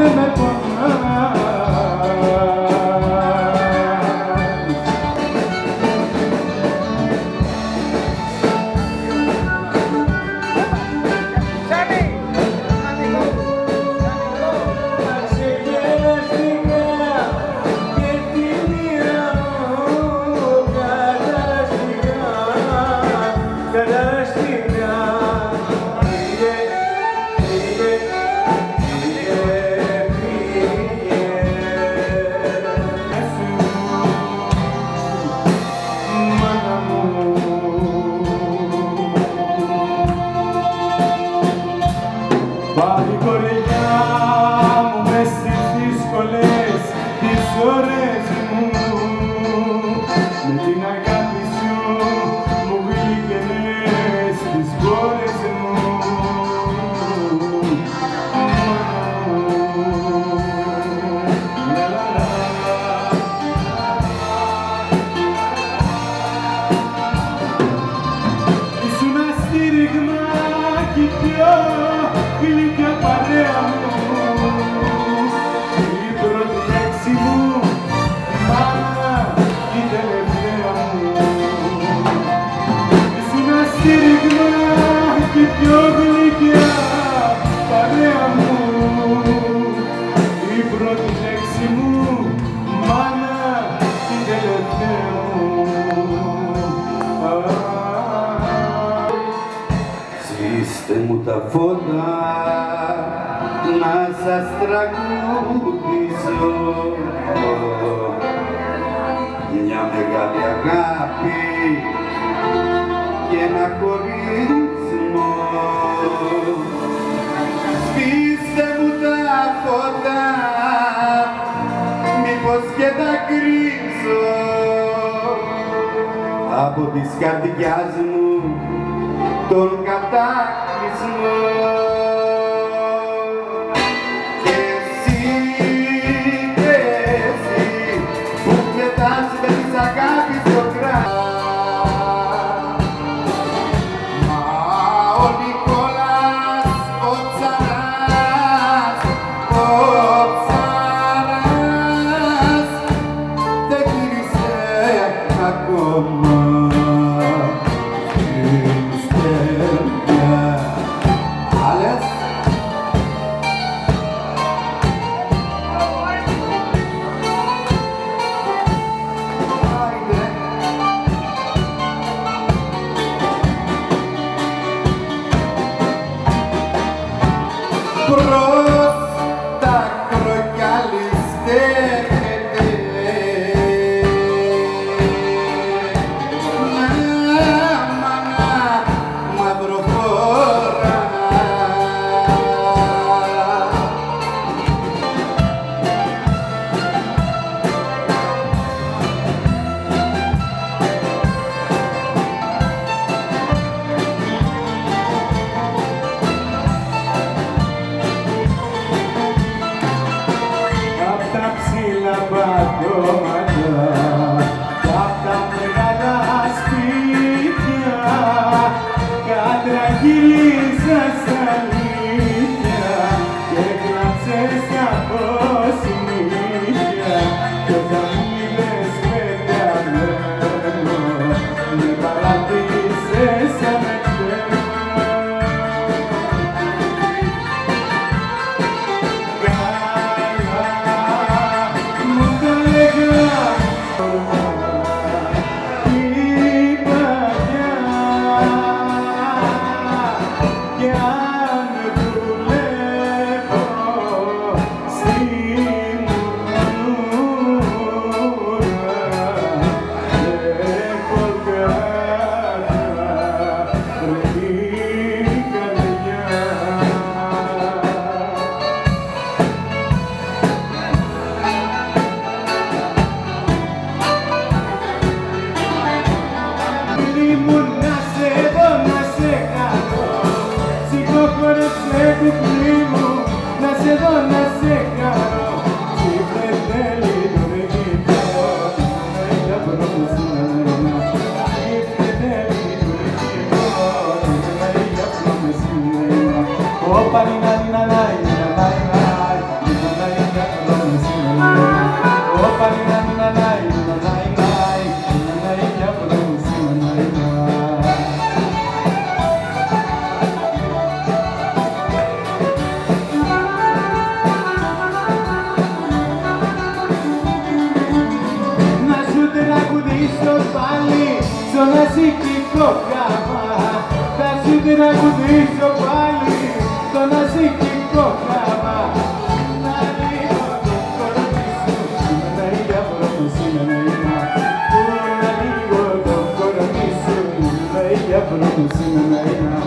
δεν με πονάς. Πάλι κοριά μου μες στις δύσκολες τις ώρες μου, με την αγάπη σου μου γλύκαινες τις πόρες μου. Ήσουν αστήριγμα κι πιο γλυκιά παρέα μου, η πρώτη λέξη μου, μάνα, η τελευταία μου. Ήσουν αστήριγμα κι πιο γλυκιά παρέα μου, η πρώτη λέξη μου, μάνα, η τελευταία μου. Ζήστε μου τα φώτα να σας τραγουδήσω μια μεγάλη αγάπη και ένα χωρισμό. Σβήστε μου τα φώτα, μήπως και τα κρύψω από της καρδιάς μου τον κατάκλυσμο. Και εσύ που πετάς με της αγάπης το κράτ, μα ο Νικόλας ο Ψαράς, δεν γύρισε ακόμα. Προς τα κροκιάλι στέκεται μαυροφόρα. Πατώματα κι απ' τα μεγάλα σπίτια κατραγύρισα στα αλήθεια και κλάψες από συνήθεια κι όταν είδες πεταμένο με παρατήσες σαν εξτρέμο. Να σε δω, να σε χαρώ, ψηφρετέλη το Αιγύπτο, τα προπουσμένα, ψηφρετέλη το Αιγύπτο, τα προπουσμένα, όπα νινα νινα νάι, νινα νάι νάι, τραγουδήσω πάλι το ναζικικό χάμα. Να λίγο το κορονίσω, σήμερα για πρώτο σήμερα είναι. Να λίγο το κορονίσω, σήμερα για πρώτο σήμερα είναι.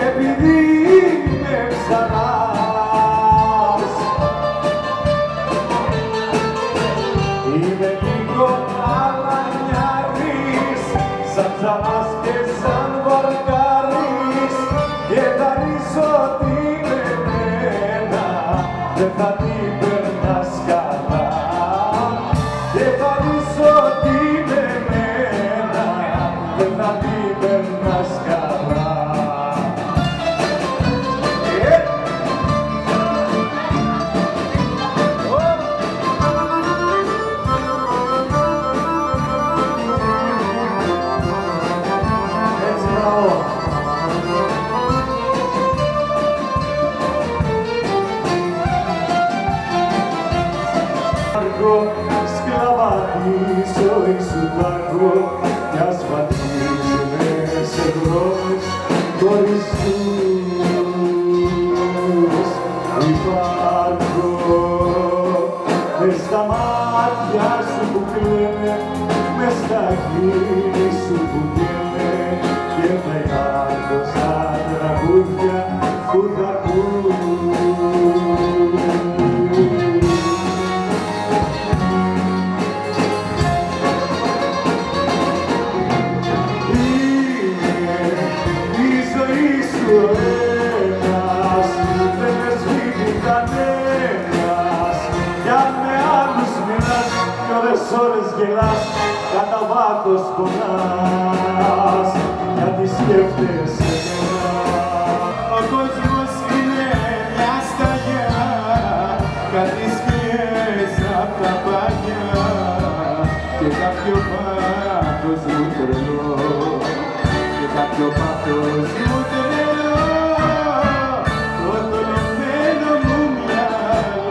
Επειδή με ξανάς, είμαι λίγο αλανιάρης, σαν ξανάς και σαν βαρκάρης, και θα ρίσω την εμένα, δεν θα την περνάς καλά, και θα ρίσω την εμένα, δεν θα την περνάς καλά. Σκλαβατίζω εξουδάκω κι ασφαλίζομαι σε δρόμους χωριστούς. Υπάρχω μες στα μάτια σου που κλαίνε, μες στα χείλη σου που καίνε, και θα υπάρχω σαν τραγούδια που θα ακούς. Ώρες γελάς, κατά βάθος πονάς, γιατί σκέφτεσαι εμένα. Ο κόσμος είναι μια σταγιά, κάτι σκιές απ' τα παγιά, και κάποιο πάθος μου τρελό, και κάποιο πάθος μου τρελό, το τολωμένο μου μυαλό.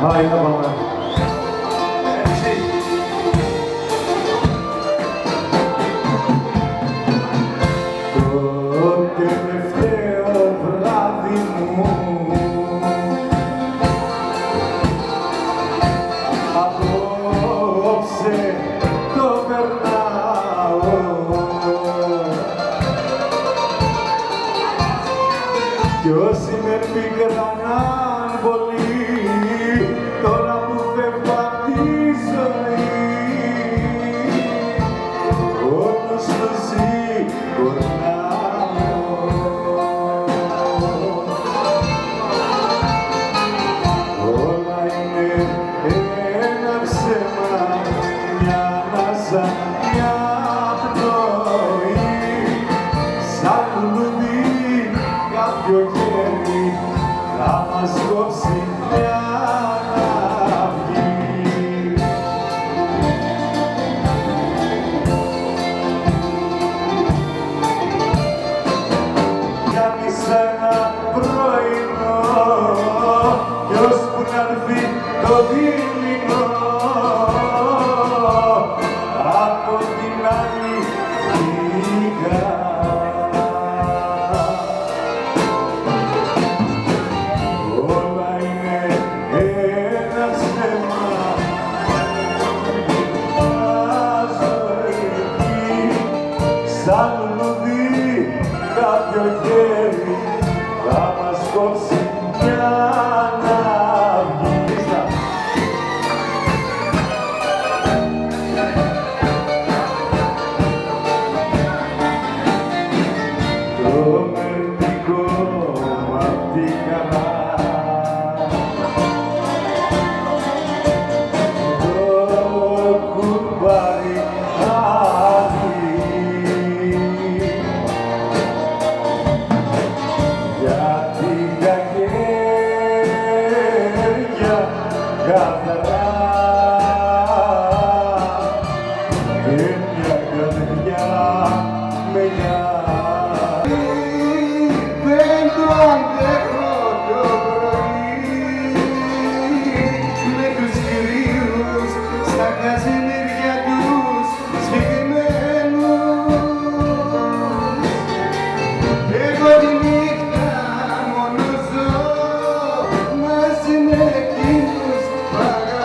Άι, να πάμε. Το τελευταίο βράδυ μου απόψε το περνάω κι όσοι με πικρανάν πολύ τώρα που φεύγω απ' τη ζωή όπως το συγχωρνάω όλα είναι ένα ψέμα, μια ανάσα, μια πνοή σαν λουλούδι κάποιο χέρι θα μας κόψει μια αυγή. Κάνεις ένα πρωινό κι ώσπου να έρθει το δειλινό από την άλλη πληγά. Όλα είναι ένα ψέμα, αζωική σαν λουλούδι κάποιο χέρι θα μας κόψει μια αναυγή. Το μερτικό απ' τη χαρά το κουμπάρι άλλη για την κακέρια καθαρά και μια καρδιά μεγάλη. Δεν το αντέχω το πρωί με τους κυρίους στα καζιμίρια τους σφιγμένους. Εγώ τη νύχτα μόνο ζω μαζί με εκείνους που αγαπώ.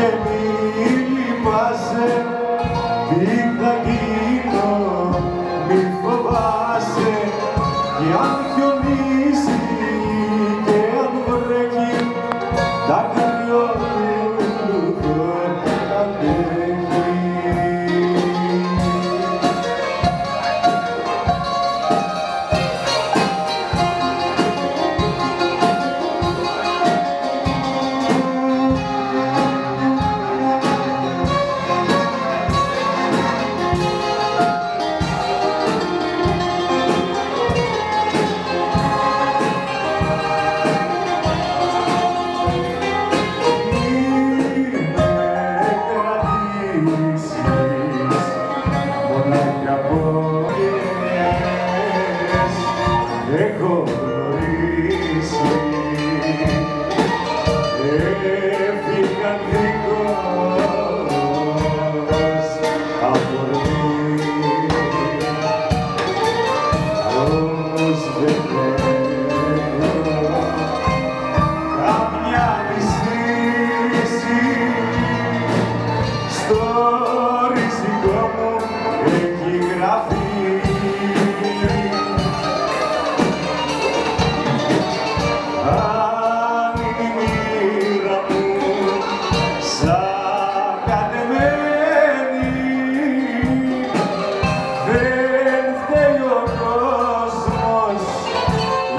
και μη λυπάσαι, τι θα γίνω, μη φοβάσαι, κι αν χιονίσει και αν βρέχει, τα κρυό του δεν αντέχει. Έχω γνωρίσει, έφυγαν δίχως αφορμή, όμως δεν έχω καμιά λύση, στο ριζικό μου έχει γραφεί. Αν είναι η μοίρα μου σαν κατεμένη, δεν φταίει ο κόσμος,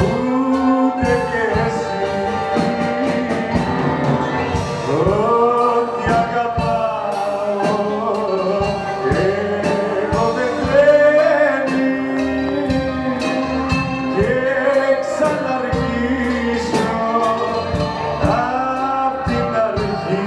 ούτε κι εσύ. Ό,τι αγαπάω εγώ πεθαίνει και ξαναρχίζω απ' την αρχή.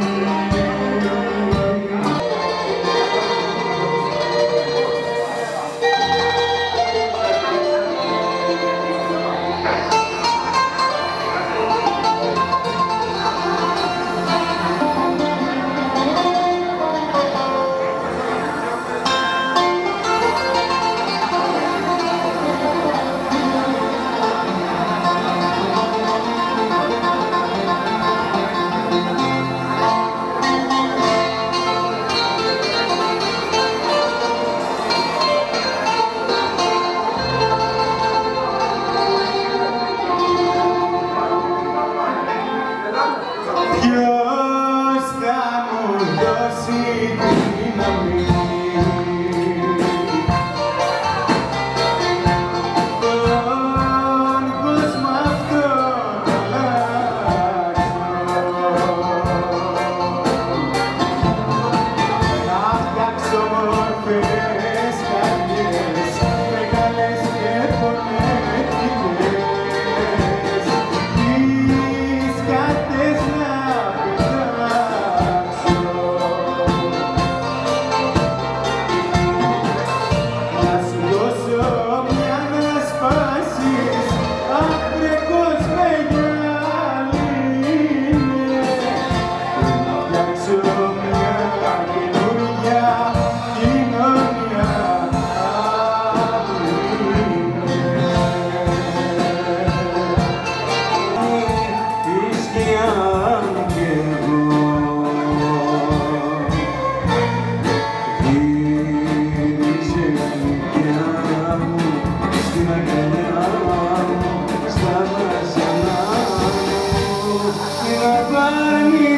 Ποιος θα μου δώσει δύναμη, τον κόσμο αυτό να αλλάξω, να φτιάξω μορφές καρδιές, μεγάλες και πονετικές, τις καρδιές να πετάξω, να σου δώσω μια να σπάσεις, άκρεκος με γυαλίνε, να φτιάξω μια καινούργια κοινωνία. Η σκιά μου κι εγώ γύρισε γλυκιά μου στην αγκαλιά μου, στα βασανά μου, να πάνε